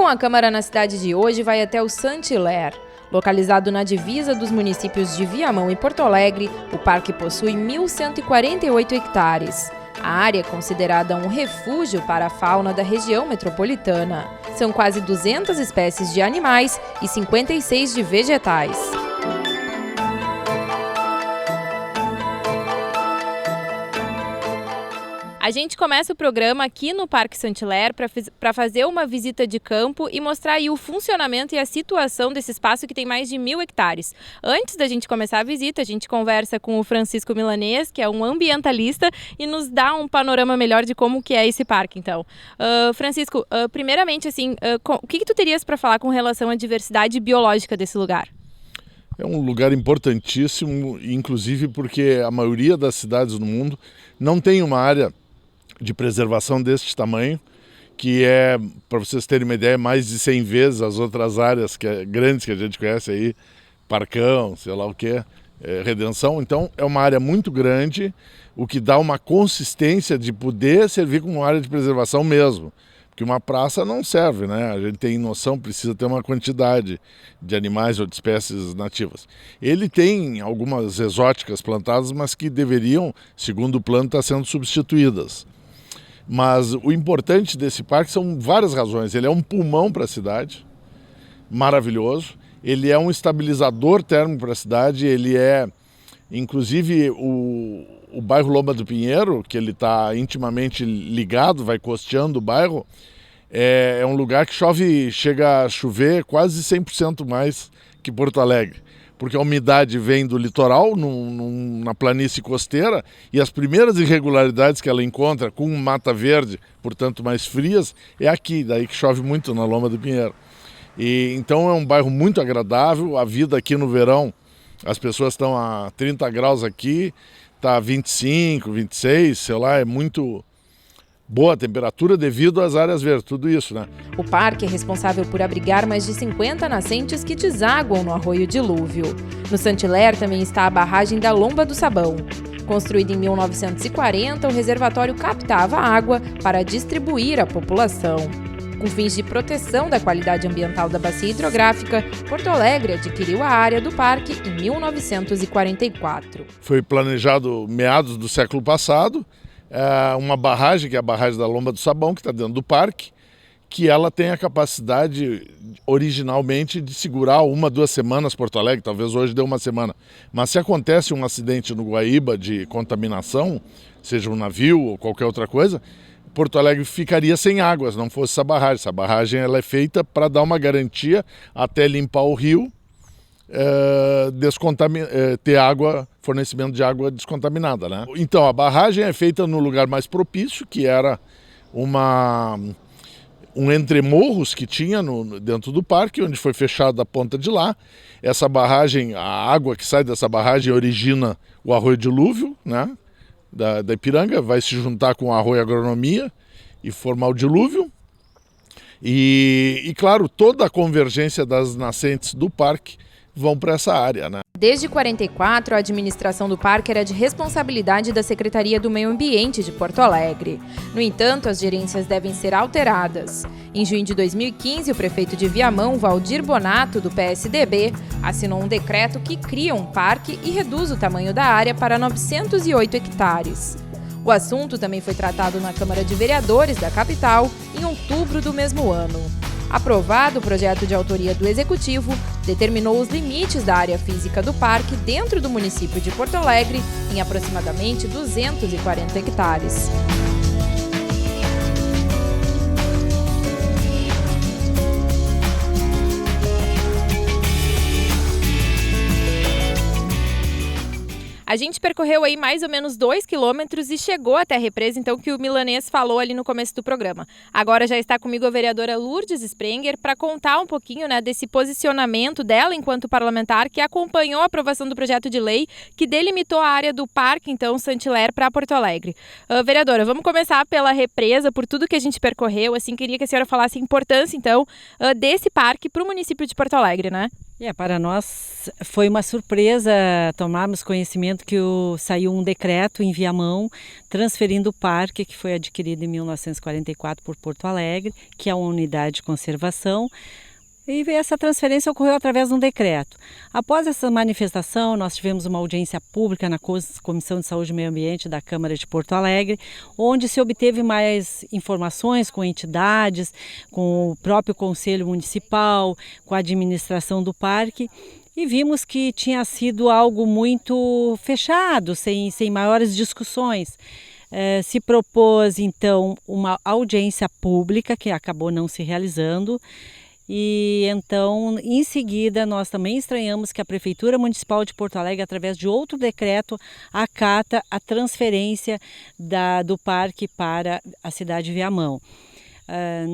com a Câmara na cidade de hoje vai até o Saint-Hilaire. Localizado na divisa dos municípios de Viamão e Porto Alegre, o parque possui 1.148 hectares. A área é considerada um refúgio para a fauna da região metropolitana. São quase 200 espécies de animais e 56 de vegetais. A gente começa o programa aqui no Parque Saint-Hilaire para fazer uma visita de campo e mostrar aí o funcionamento e a situação desse espaço que tem mais de 1.000 hectares. Antes da gente começar a visita, a gente conversa com o Francisco Milanês, que é um ambientalista, e nos dá um panorama melhor de como que é esse parque, então. Francisco, primeiramente, assim, o que tu terias para falar com relação à diversidade biológica desse lugar? É um lugar importantíssimo, inclusive porque a maioria das cidades no mundo não tem uma área de preservação deste tamanho, que é, para vocês terem uma ideia, mais de 100 vezes as outras áreas grandes que a gente conhece aí, Parcão, sei lá o que, Redenção. Então é uma área muito grande, o que dá uma consistência de poder servir como área de preservação mesmo. Porque uma praça não serve, né? A gente tem noção, precisa ter uma quantidade de animais ou de espécies nativas. Ele tem algumas exóticas plantadas, mas que deveriam, segundo o plano, estar sendo substituídas. Mas o importante desse parque são várias razões. Ele é um pulmão para a cidade, maravilhoso. Ele é um estabilizador térmico para a cidade. Ele é, inclusive, o bairro Lomba do Pinheiro, que ele está intimamente ligado, vai costeando o bairro, é um lugar que chega a chover quase 100% mais que Porto Alegre. Porque a umidade vem do litoral, na planície costeira, e as primeiras irregularidades que ela encontra com mata verde, portanto mais frias, é aqui, daí que chove muito na Lomba do Pinheiro. E então é um bairro muito agradável, a vida aqui no verão, as pessoas estão a 30 graus aqui, está a 25, 26, sei lá, é muito boa a temperatura devido às áreas verdes, tudo isso, né? O parque é responsável por abrigar mais de 50 nascentes que desaguam no Arroio Dilúvio. No Saint-Hilaire também está a barragem da Lomba do Sabão. Construída em 1940, o reservatório captava água para distribuir à população. Com fins de proteção da qualidade ambiental da bacia hidrográfica, Porto Alegre adquiriu a área do parque em 1944. Foi planejado meados do século passado, uma barragem, que é a barragem da Lomba do Sabão, que está dentro do parque, que ela tem a capacidade originalmente de segurar 1-2 semanas Porto Alegre, talvez hoje dê 1 semana. Mas se acontece um acidente no Guaíba de contaminação, seja um navio ou qualquer outra coisa, Porto Alegre ficaria sem água se não fosse essa barragem. Essa barragem ela é feita para dar uma garantia até limpar o rio, ter água, fornecimento de água descontaminada, né? Então a barragem é feita no lugar mais propício, que era um entremorros que tinha dentro do parque, onde foi fechado a ponta de lá. Essa barragem, a água que sai dessa barragem origina o Arroio Dilúvio, né? Da Ipiranga, vai se juntar com o Arroio Agronomia e formar o dilúvio. E claro, toda a convergência das nascentes do parque vão para essa área, né? Desde 1944, a administração do parque era de responsabilidade da Secretaria do Meio Ambiente de Porto Alegre. No entanto, as gerências devem ser alteradas. Em junho de 2015, o prefeito de Viamão, Valdir Bonato, do PSDB, assinou um decreto que cria um parque e reduz o tamanho da área para 908 hectares. O assunto também foi tratado na Câmara de Vereadores da capital em outubro do mesmo ano. Aprovado, o projeto de autoria do Executivo determinou os limites da área física do parque dentro do município de Porto Alegre em aproximadamente 240 hectares. A gente percorreu aí mais ou menos 2 quilômetros e chegou até a represa, então, que o Milanês falou ali no começo do programa. Agora já está comigo a vereadora Lourdes Sprenger para contar um pouquinho, né, desse posicionamento dela enquanto parlamentar que acompanhou a aprovação do projeto de lei que delimitou a área do parque, então, Saint-Hilaire para Porto Alegre. Vereadora, vamos começar pela represa, por tudo que a gente percorreu. Assim, queria que a senhora falasse a importância, então, desse parque para o município de Porto Alegre, né? Para nós foi uma surpresa tomarmos conhecimento que saiu um decreto em Viamão transferindo o parque, que foi adquirido em 1944 por Porto Alegre, que é uma unidade de conservação. E essa transferência ocorreu através de um decreto. Após essa manifestação, nós tivemos uma audiência pública na Comissão de Saúde e Meio Ambiente da Câmara de Porto Alegre, onde se obteve mais informações com entidades, com o próprio Conselho Municipal, com a administração do parque, e vimos que tinha sido algo muito fechado, sem maiores discussões. Se propôs, então, uma audiência pública, que acabou não se realizando. E então, em seguida, nós também estranhamos que a Prefeitura Municipal de Porto Alegre, através de outro decreto, acata a transferência do parque para a cidade de Viamão.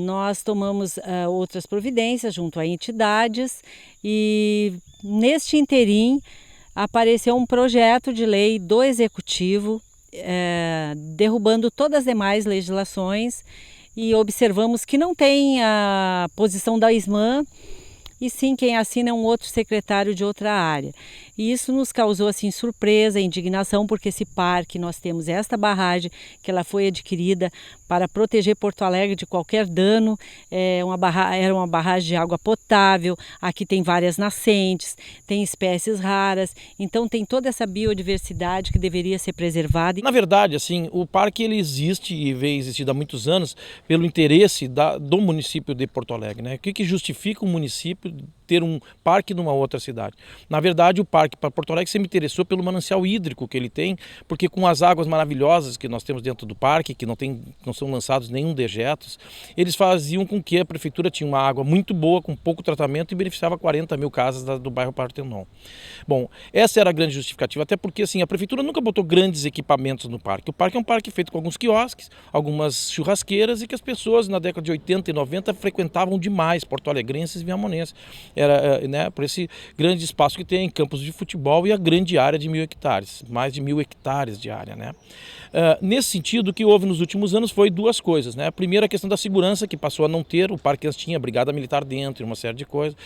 Nós tomamos outras providências junto a entidades e, neste interim, apareceu um projeto de lei do Executivo, derrubando todas as demais legislações, e observamos que não tem a posição da ISMAM, e sim quem assina é um outro secretário de outra área. E isso nos causou assim surpresa, indignação, porque esse parque, nós temos esta barragem, que ela foi adquirida para proteger Porto Alegre de qualquer dano, era uma barragem de água potável, aqui tem várias nascentes, tem espécies raras, então tem toda essa biodiversidade que deveria ser preservada. Na verdade, assim, o parque ele existe e vem existindo há muitos anos pelo interesse do município de Porto Alegre, né? O que justifica o município ter um parque numa outra cidade? Na verdade, o parque para Porto Alegre sempre interessou pelo manancial hídrico que ele tem, porque com as águas maravilhosas que nós temos dentro do parque, que não são lançados nenhum dejetos, eles faziam com que a prefeitura tinha uma água muito boa, com pouco tratamento, e beneficiava 40 mil casas do bairro Partenon. Bom, essa era a grande justificativa, até porque assim, a prefeitura nunca botou grandes equipamentos no parque. O parque é um parque feito com alguns quiosques, algumas churrasqueiras, e que as pessoas na década de 80 e 90 frequentavam demais, porto-alegrenses e viamonenses. Era, né, por esse grande espaço que tem, campos de futebol e a grande área de 1.000 hectares, mais de 1.000 hectares de área, né? Nesse sentido, o que houve nos últimos anos foi duas coisas, né? A primeira, a questão da segurança, que passou a não ter, o parque antes tinha brigada militar dentro e uma série de coisas,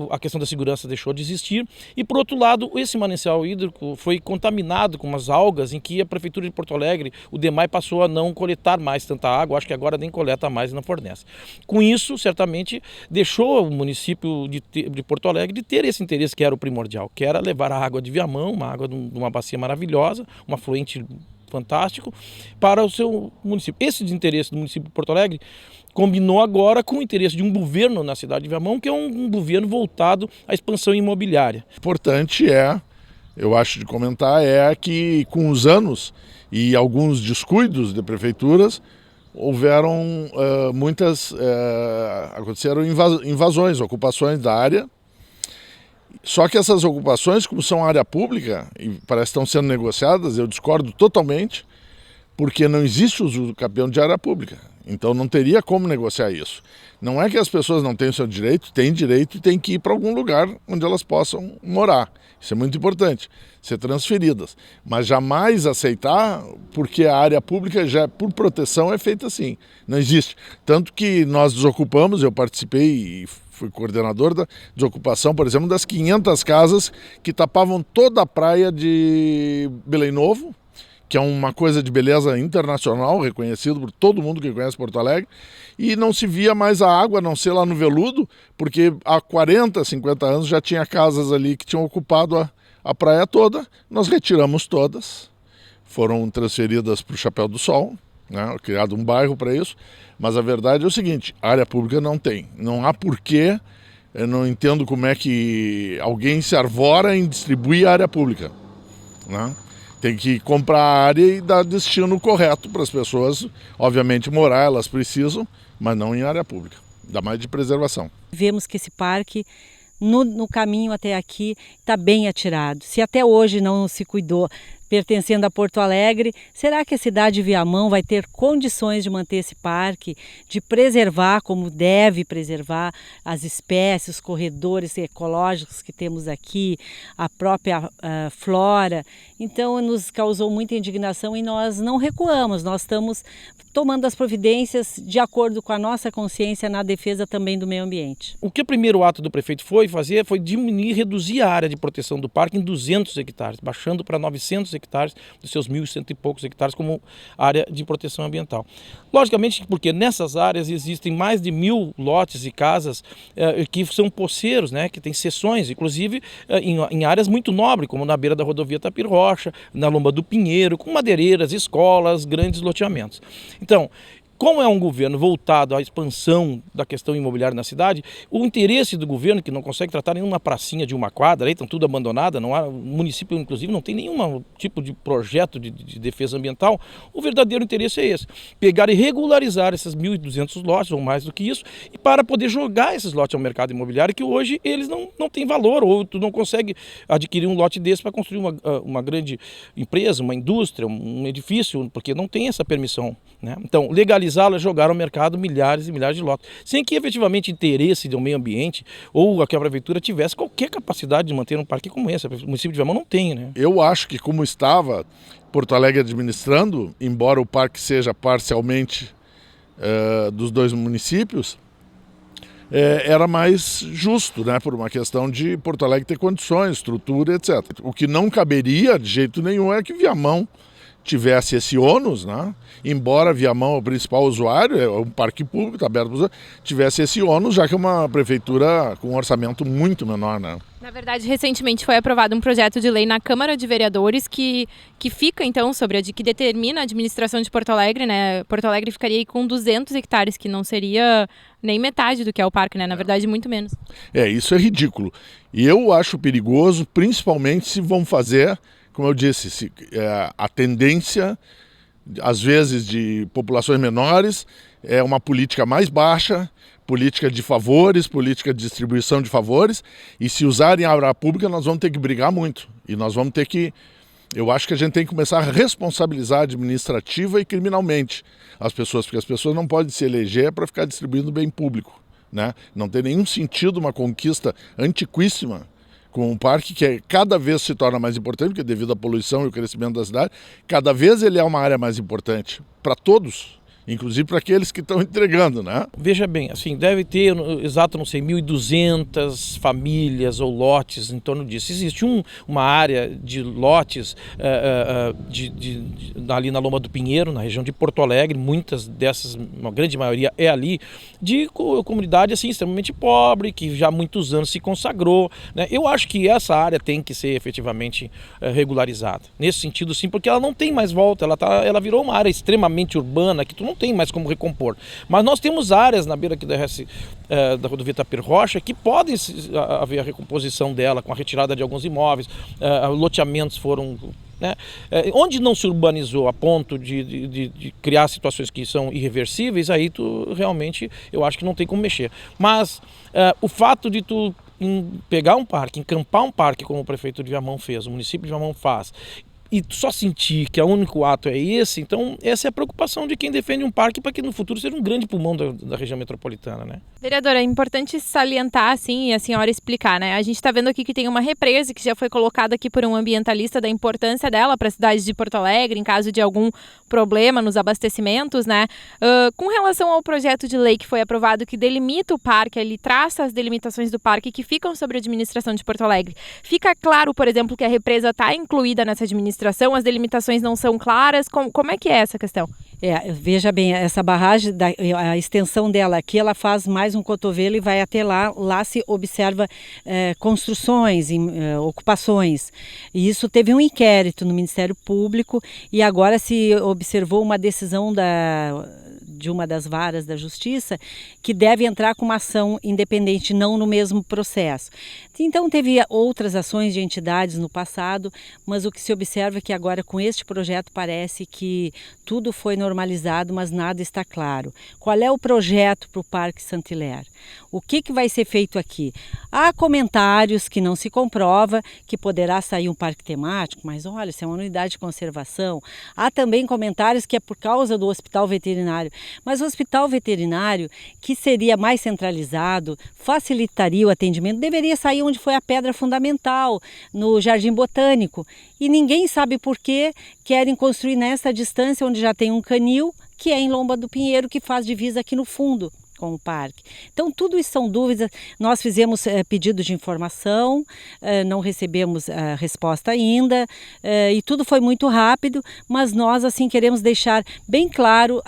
a questão da segurança deixou de existir, e por outro lado, esse manancial hídrico foi contaminado com umas algas em que a Prefeitura de Porto Alegre, o DEMAI, passou a não coletar mais tanta água, acho que agora nem coleta mais e não fornece. Com isso, certamente, deixou o município de Porto Alegre de ter esse interesse que era o primordial, que era levar a água de Viamão, uma água de uma bacia maravilhosa, um afluente fantástico, para o seu município. Esse desinteresse do município de Porto Alegre combinou agora com o interesse de um governo na cidade de Viamão, que é um governo voltado à expansão imobiliária. Importante eu acho de comentar, é que com os anos e alguns descuidos de prefeituras, houveram aconteceram invasões, ocupações da área. Só que essas ocupações, como são área pública e parece que estão sendo negociadas, eu discordo totalmente, porque não existe usucapião de área pública. Então não teria como negociar isso. Não é que as pessoas não tenham seu direito, têm direito e têm que ir para algum lugar onde elas possam morar. Isso é muito importante, ser transferidas. Mas jamais aceitar, porque a área pública já, por proteção, é feita assim. Não existe. Tanto que nós desocupamos, eu participei e fui coordenador da desocupação, por exemplo, das 500 casas que tapavam toda a praia de Belém Novo, que é uma coisa de beleza internacional, reconhecido por todo mundo que conhece Porto Alegre, e não se via mais a água, a não ser lá no Veludo, porque há 40, 50 anos já tinha casas ali que tinham ocupado a praia toda. Nós retiramos todas, foram transferidas para o Chapéu do Sol, né, criado um bairro para isso, mas a verdade é o seguinte, a área pública não tem, não há porquê, eu não entendo como é que alguém se arvora em distribuir a área pública, né? Tem que comprar a área e dar destino correto para as pessoas, obviamente morar elas precisam, mas não em área pública, ainda mais de preservação. Vemos que esse parque, no caminho até aqui, está bem atirado. Se até hoje não se cuidou pertencendo a Porto Alegre. Será que a cidade de Viamão vai ter condições de manter esse parque, de preservar como deve preservar as espécies, os corredores ecológicos que temos aqui, a própria flora? Então nos causou muita indignação e nós não recuamos, nós estamos tomando as providências de acordo com a nossa consciência na defesa também do meio ambiente. O que o primeiro ato do prefeito foi fazer foi diminuir, reduzir a área de proteção do parque em 200 hectares, baixando para 900 hectares dos seus 1.100 e poucos hectares como área de proteção ambiental. Logicamente, porque nessas áreas existem mais de 1.000 lotes e casas que são poceiros, né, que tem seções, inclusive em áreas muito nobres, como na beira da rodovia Tapir-Rocha, na Lomba do Pinheiro, com madeireiras, escolas, grandes loteamentos. Então, como é um governo voltado à expansão da questão imobiliária na cidade, o interesse do governo, que não consegue tratar nenhuma pracinha de uma quadra, aí estão tudo abandonada, não há, o município inclusive não tem nenhum tipo de projeto de defesa ambiental, o verdadeiro interesse é esse, pegar e regularizar esses 1.200 lotes ou mais do que isso, e para poder jogar esses lotes ao mercado imobiliário, que hoje eles não têm valor, ou tu não consegue adquirir um lote desse para construir uma grande empresa, uma indústria, um edifício, porque não tem essa permissão, né? Então, legalizá-la é jogar ao mercado milhares e milhares de lotes, sem que efetivamente interesse do meio ambiente ou que a prefeitura tivesse qualquer capacidade de manter um parque como esse. O município de Viamão não tem, né? Eu acho que como estava Porto Alegre administrando, embora o parque seja parcialmente dos dois municípios, era mais justo, né, por uma questão de Porto Alegre ter condições, estrutura, etc. O que não caberia de jeito nenhum é que Viamão tivesse esse ônus, né? Embora Viamão, o principal usuário, é um parque público, está aberto para os usuários, tivesse esse ônus, já que é uma prefeitura com um orçamento muito menor, né? Na verdade, recentemente foi aprovado um projeto de lei na Câmara de Vereadores que fica, então, que determina a administração de Porto Alegre, né? Porto Alegre ficaria aí com 200 hectares, que não seria nem metade do que é o parque, né? Na verdade, muito menos. Isso é ridículo. E eu acho perigoso, principalmente se vão fazer, como eu disse, a tendência, às vezes, de populações menores é uma política mais baixa, política de favores, política de distribuição de favores, e se usarem a área pública nós vamos ter que brigar muito. E nós vamos ter que, eu acho que a gente tem que começar a responsabilizar administrativa e criminalmente as pessoas, porque as pessoas não podem se eleger para ficar distribuindo bem público, né? Não tem nenhum sentido uma conquista antiquíssima com um parque que cada vez se torna mais importante, porque devido à poluição e o crescimento da cidade, cada vez ele é uma área mais importante para todos, inclusive para aqueles que estão entregando, né? Veja bem, assim, deve ter, exato, não sei, 1.200 famílias ou lotes em torno disso. Existe uma área de lotes ali na Lomba do Pinheiro, na região de Porto Alegre, muitas dessas, uma grande maioria é ali, de comunidade assim, extremamente pobre, que já há muitos anos se consagrou, né? Eu acho que essa área tem que ser efetivamente regularizada. Nesse sentido, sim, porque ela não tem mais volta, ela virou uma área extremamente urbana, que tu não tem mais como recompor. Mas nós temos áreas na beira aqui da rodovia Tapir-Rocha que podem haver a recomposição dela com a retirada de alguns imóveis, loteamentos foram, né? Onde não se urbanizou a ponto de criar situações que são irreversíveis, aí tu realmente, eu acho que não tem como mexer. Mas o fato de tu pegar um parque, encampar um parque como o prefeito de Viamão fez, o município de Viamão faz, e só sentir que o único ato é esse, então essa é a preocupação de quem defende um parque para que no futuro seja um grande pulmão da região metropolitana, né? Vereadora, é importante salientar, assim, e a senhora explicar, né? A gente está vendo aqui que tem uma represa que já foi colocada aqui por um ambientalista da importância dela para a cidade de Porto Alegre, em caso de algum problema nos abastecimentos, né? Com relação ao projeto de lei que foi aprovado, que delimita o parque, ele traça as delimitações do parque que ficam sobre a administração de Porto Alegre. Fica claro, por exemplo, que a represa está incluída nessa administração, as delimitações não são claras, como é que é essa questão? Veja bem, essa barragem, a extensão dela aqui, ela faz mais um cotovelo e vai até lá se observa construções, ocupações, e isso teve um inquérito no Ministério Público e agora se observou uma decisão de uma das varas da Justiça, que deve entrar com uma ação independente, não no mesmo processo. Então teve outras ações de entidades no passado, mas o que se observa é que agora com este projeto parece que tudo foi normalizado, mas nada está claro. Qual é o projeto para o Parque Saint-Hilaire? O que vai ser feito aqui? Há comentários que não se comprova que poderá sair um parque temático, mas olha, isso é uma unidade de conservação. Há também comentários que é por causa do hospital veterinário, mas o hospital veterinário, que seria mais centralizado, facilitaria o atendimento, deveria sair onde foi a pedra fundamental, no Jardim Botânico. E ninguém sabe por que querem construir nessa distância onde já tem um canil, que é em Lomba do Pinheiro, que faz divisa aqui no fundo com o parque. Então tudo isso são dúvidas. Nós fizemos pedido de informação, não recebemos resposta ainda, e tudo foi muito rápido, mas nós assim queremos deixar bem claro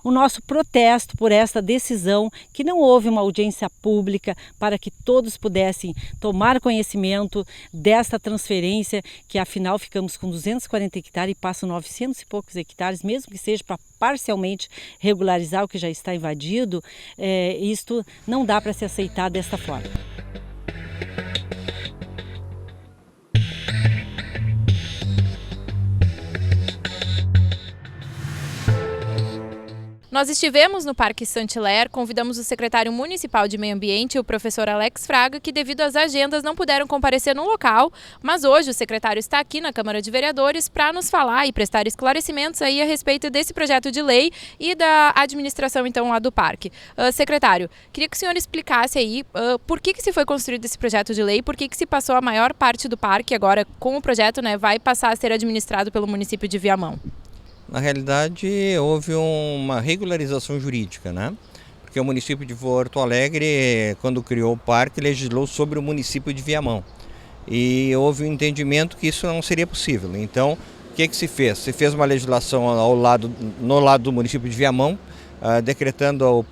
o nosso protesto por esta decisão, que não houve uma audiência pública para que todos pudessem tomar conhecimento desta transferência, que afinal ficamos com 240 hectares e passam 900 e poucos hectares, mesmo que seja para parcialmente regularizar o que já está invadido. Isto não dá para se aceitar desta forma. Nós estivemos no Parque Saint-Hilaire, convidamos o secretário municipal de Meio Ambiente, o professor Alex Fraga, que devido às agendas não puderam comparecer no local, mas hoje o secretário está aqui na Câmara de Vereadores para nos falar e prestar esclarecimentos aí a respeito desse projeto de lei e da administração então lá do parque. Secretário, queria que o senhor explicasse aí por que se foi construído esse projeto de lei, por que se passou a maior parte do parque agora com o projeto, né, vai passar a ser administrado pelo município de Viamão. Na realidade, houve uma regularização jurídica, né? Porque o município de Porto Alegre, quando criou o parque, legislou sobre o município de Viamão. E houve um entendimento que isso não seria possível. Então, o que se fez? Se fez uma legislação no lado do município de Viamão, decretando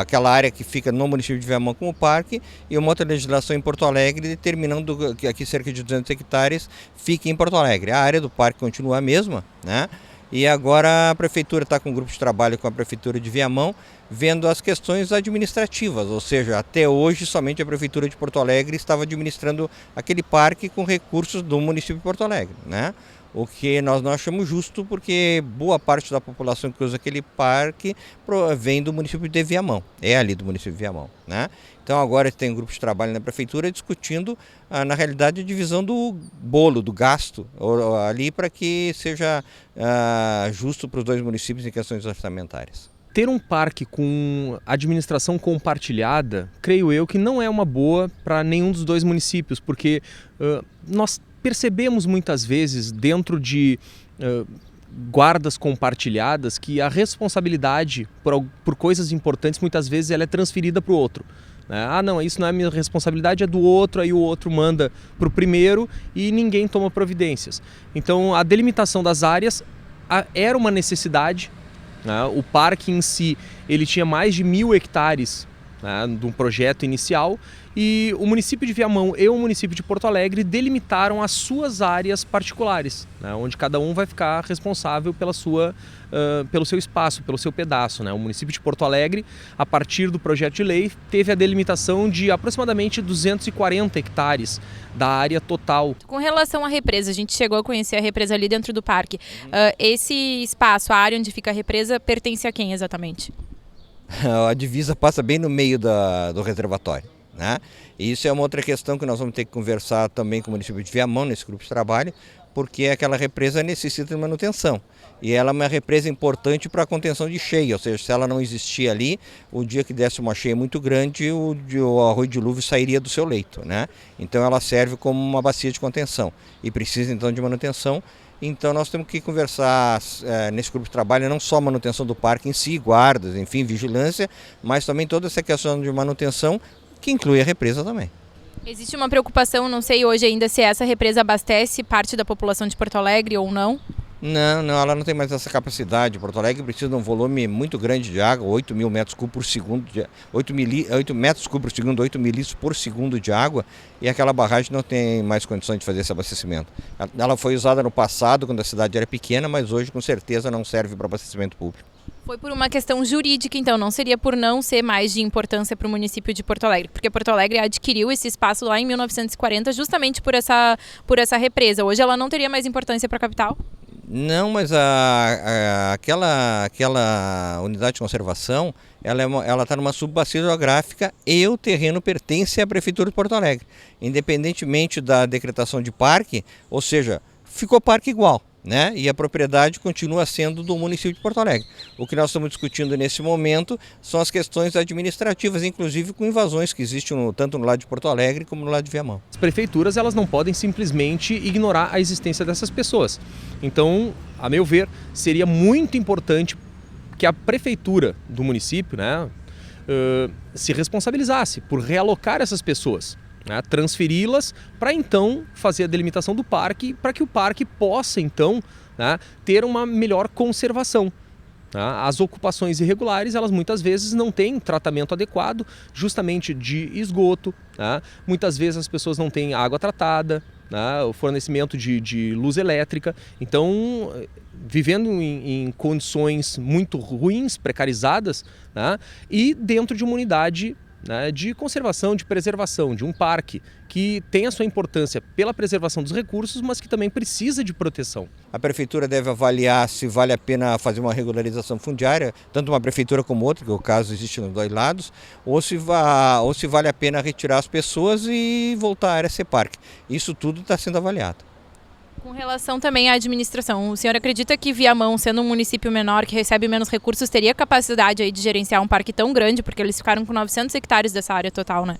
aquela área que fica no município de Viamão como parque, e uma outra legislação em Porto Alegre determinando que aqui cerca de 200 hectares fique em Porto Alegre. A área do parque continua a mesma, né? E agora a Prefeitura está com um grupo de trabalho com a Prefeitura de Viamão, vendo as questões administrativas, ou seja, até hoje somente a Prefeitura de Porto Alegre estava administrando aquele parque com recursos do município de Porto Alegre, né? O que nós não achamos justo, porque boa parte da população que usa aquele parque vem do município de Viamão, é ali do município de Viamão, né? Então agora tem um grupo de trabalho na Prefeitura discutindo, na realidade, a divisão do bolo, do gasto, ali para que seja justo para os dois municípios em questões orçamentárias. Ter um parque com administração compartilhada, creio eu que não é uma boa para nenhum dos dois municípios, porque nós percebemos muitas vezes dentro de guardas compartilhadas que a responsabilidade por coisas importantes muitas vezes ela é transferida para o outro. Ah, não, isso não é minha responsabilidade, é do outro, aí o outro manda para o primeiro e ninguém toma providências. Então a delimitação das áreas era uma necessidade, né? O parque em si ele tinha mais de 1.000 hectares, né, de um projeto inicial, e o município de Viamão e o município de Porto Alegre delimitaram as suas áreas particulares, né, onde cada um vai ficar responsável pelo seu espaço, pelo seu pedaço, né. O município de Porto Alegre, a partir do projeto de lei, teve a delimitação de aproximadamente 240 hectares da área total. Com relação à represa, a gente chegou a conhecer a represa ali dentro do parque. Esse espaço, a área onde fica a represa, pertence a quem exatamente? A divisa passa bem no meio do reservatório, né? E isso é uma outra questão que nós vamos ter que conversar também com o município de Viamão nesse grupo de trabalho, porque aquela represa necessita de manutenção. E ela é uma represa importante para a contenção de cheia, ou seja, se ela não existir ali, o dia que desse uma cheia muito grande, o arroio dilúvio sairia do seu leito, né? Então ela serve como uma bacia de contenção e precisa então de manutenção. Então nós temos que conversar nesse grupo de trabalho não só a manutenção do parque em si, guardas, enfim, vigilância, mas também toda essa questão de manutenção que inclui a represa também. Existe uma preocupação, não sei hoje ainda se essa represa abastece parte da população de Porto Alegre ou não? Não, ela não tem mais essa capacidade. Porto Alegre precisa de um volume muito grande de água, 8.000 metros cúbicos por segundo, 8 metros cúbicos por segundo, 8 mililitros por segundo de água, e aquela barragem não tem mais condições de fazer esse abastecimento. Ela foi usada no passado, quando a cidade era pequena, mas hoje com certeza não serve para abastecimento público. Foi por uma questão jurídica, então, não seria por não ser mais de importância para o município de Porto Alegre, porque Porto Alegre adquiriu esse espaço lá em 1940 justamente por essa represa. Hoje ela não teria mais importância para a capital? Não, mas aquela unidade de conservação, ela está numa subbacia hidrográfica e o terreno pertence à Prefeitura de Porto Alegre. Independentemente da decretação de parque, ou seja, ficou parque igual, né? E a propriedade continua sendo do município de Porto Alegre. O que nós estamos discutindo nesse momento são as questões administrativas, inclusive com invasões que existem tanto no lado de Porto Alegre como no lado de Viamão. As prefeituras elas não podem simplesmente ignorar a existência dessas pessoas. Então, a meu ver, seria muito importante que a prefeitura do município, né, se responsabilizasse por realocar essas pessoas, né, transferi-las para então fazer a delimitação do parque, para que o parque possa então, né, ter uma melhor conservação. As ocupações irregulares, elas muitas vezes não têm tratamento adequado, justamente de esgoto, né? Muitas vezes as pessoas não têm água tratada, né? O fornecimento de luz elétrica. Então, vivendo em condições muito ruins, precarizadas, né? E dentro de uma unidade, né, de conservação, de preservação, de um parque que tem a sua importância pela preservação dos recursos, mas que também precisa de proteção. A prefeitura deve avaliar se vale a pena fazer uma regularização fundiária, tanto uma prefeitura como outra, que o caso existe nos dois lados, ou se vale a pena retirar as pessoas e voltar à área a ser parque. Isso tudo está sendo avaliado. Com relação também à administração, o senhor acredita que Viamão, sendo um município menor que recebe menos recursos, teria capacidade aí de gerenciar um parque tão grande, porque eles ficaram com 900 hectares dessa área total, né?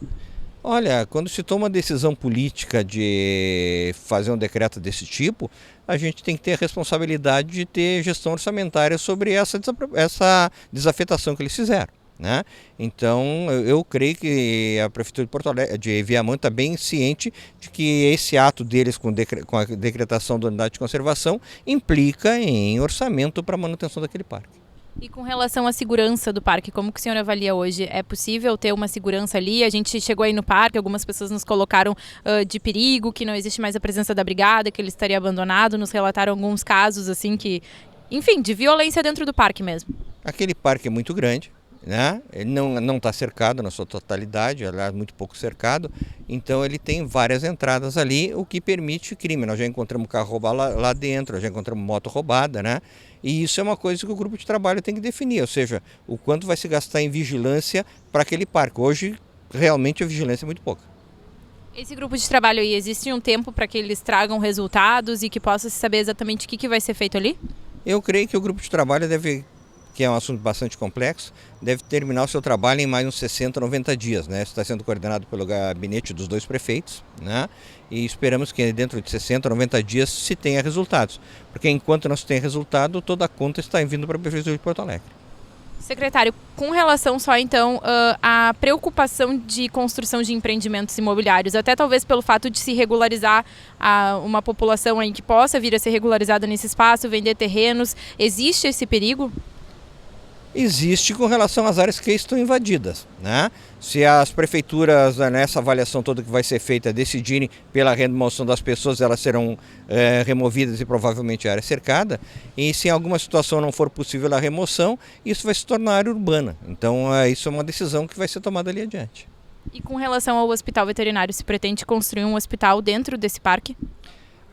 Olha, quando se toma uma decisão política de fazer um decreto desse tipo, a gente tem que ter a responsabilidade de ter gestão orçamentária sobre essa desafetação que eles fizeram, né? Então, eu creio que a Prefeitura de Porto Alegre, de Viamão, está bem ciente de que esse ato deles com a decretação da unidade de conservação implica em orçamento para a manutenção daquele parque. E com relação à segurança do parque, como que o senhor avalia hoje? É possível ter uma segurança ali? A gente chegou aí no parque, algumas pessoas nos colocaram de perigo, que não existe mais a presença da brigada, que ele estaria abandonado, nos relataram alguns casos assim que, enfim, de violência dentro do parque mesmo. Aquele parque é muito grande, né? Ele não está cercado na sua totalidade, aliás, muito pouco cercado, então ele tem várias entradas ali, o que permite crime. Nós já encontramos carro roubado lá dentro, já encontramos moto roubada, né? E isso é uma coisa que o grupo de trabalho tem que definir, ou seja, o quanto vai se gastar em vigilância para aquele parque. Hoje, realmente, a vigilância é muito pouca. Esse grupo de trabalho aí, existe um tempo para que eles tragam resultados e que possa se saber exatamente o que vai ser feito ali? Eu creio que o grupo de trabalho que é um assunto bastante complexo, deve terminar o seu trabalho em mais uns 60, 90 dias, né? Isso está sendo coordenado pelo gabinete dos dois prefeitos, né? E esperamos que dentro de 60, 90 dias se tenha resultados, porque enquanto não se tem resultado, toda a conta está vindo para a Prefeitura de Porto Alegre. Secretário, com relação só então à preocupação de construção de empreendimentos imobiliários, até talvez pelo fato de se regularizar uma população aí que possa vir a ser regularizada nesse espaço, vender terrenos, existe esse perigo? Existe com relação às áreas que estão invadidas, né? Se as prefeituras, nessa avaliação toda que vai ser feita, decidirem pela remoção das pessoas, elas serão removidas e provavelmente a área cercada. E se em alguma situação não for possível a remoção, isso vai se tornar área urbana. Então, isso é uma decisão que vai ser tomada ali adiante. E com relação ao hospital veterinário, se pretende construir um hospital dentro desse parque?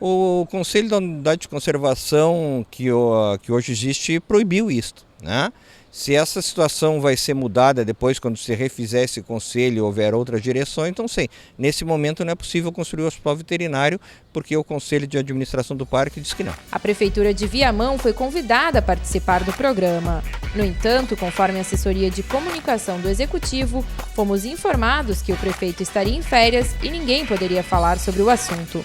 O Conselho da Unidade de Conservação que hoje existe proibiu isto, né? Se essa situação vai ser mudada depois, quando se refizer esse conselho e houver outras direções, então sei. Nesse momento não é possível construir o hospital veterinário, porque o Conselho de Administração do Parque diz que não. A Prefeitura de Viamão foi convidada a participar do programa. No entanto, conforme a assessoria de comunicação do Executivo, fomos informados que o prefeito estaria em férias e ninguém poderia falar sobre o assunto.